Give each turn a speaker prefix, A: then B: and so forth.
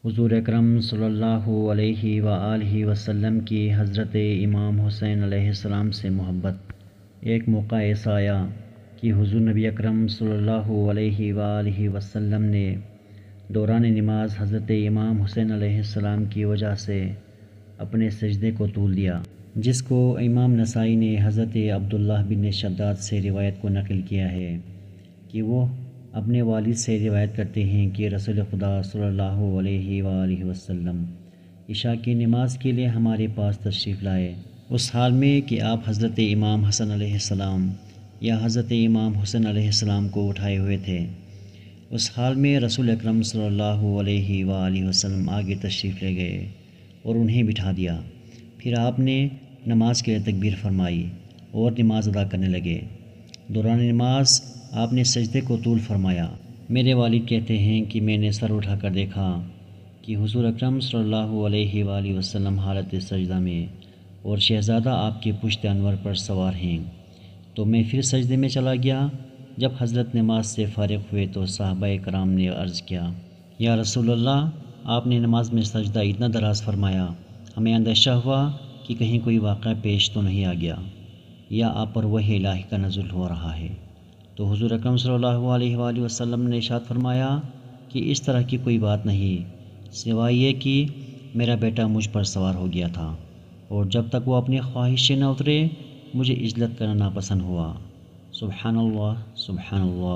A: حضور اکرم صلی اللہ علیہ وآلہ وسلم کی حضرت امام حسین علیہ السلام سے محبت۔ ایک موقع ایسا آیا کہ حضور نبی اکرم صلی اللہ علیہ وآلہ وسلم نے دوران نماز حضرت امام حسین علیہ السلام کی وجہ سے اپنے سجدے کو طول دیا، جس کو امام نسائی نے حضرت عبداللہ بن شداد سے روایت کو نقل کیا ہے کہ وہ اپنے والد سے روایت کرتے ہیں کہ رسول خدا صلی اللہ علیہ وآلہ وسلم عشاء کی نماز کے لیے ہمارے پاس تشریف لائے، اس حال میں کہ آپ حضرت امام حسن علیہ السلام یا حضرت امام حسین علیہ السلام کو اٹھائے ہوئے تھے۔ اس حال میں رسول اکرم صلی اللہ علیہ وآلہ وسلم آگے تشریف لے گئے اور انہیں بٹھا دیا۔ پھر آپ نے نماز کے لیے تکبیر فرمائی اور نماز ادا کرنے لگے۔ دوران نماز آپ نے سجدے کو طول فرمایا۔ میرے والد کہتے ہیں کہ میں نے سر اٹھا کر دیکھا کہ حضور اکرم صلی اللہ علیہ وآلہ وسلم حالت سجدہ میں اور شہزادہ آپ کے پشت انور پر سوار ہیں، تو میں پھر سجدے میں چلا گیا۔ جب حضرت نماز سے فارغ ہوئے تو صحابہ کرام نے عرض کیا، یا رسول اللہ، آپ نے نماز میں سجدہ اتنا دراز فرمایا، ہمیں اندیشہ ہوا کہ کہیں کوئی واقعہ پیش تو نہیں آ گیا یا آپ پر وحی الہی کا نزول ہو رہا ہے۔ تو حضور اکرم صلی اللہ علیہ وآلہ وسلم نے ارشاد فرمایا کہ اس طرح کی کوئی بات نہیں، سوائے یہ کہ میرا بیٹا مجھ پر سوار ہو گیا تھا، اور جب تک وہ اپنی خواہش سے نہ اترے مجھے اجلت کرنا ناپسند ہوا۔ سبحان اللہ، سبحان اللہ۔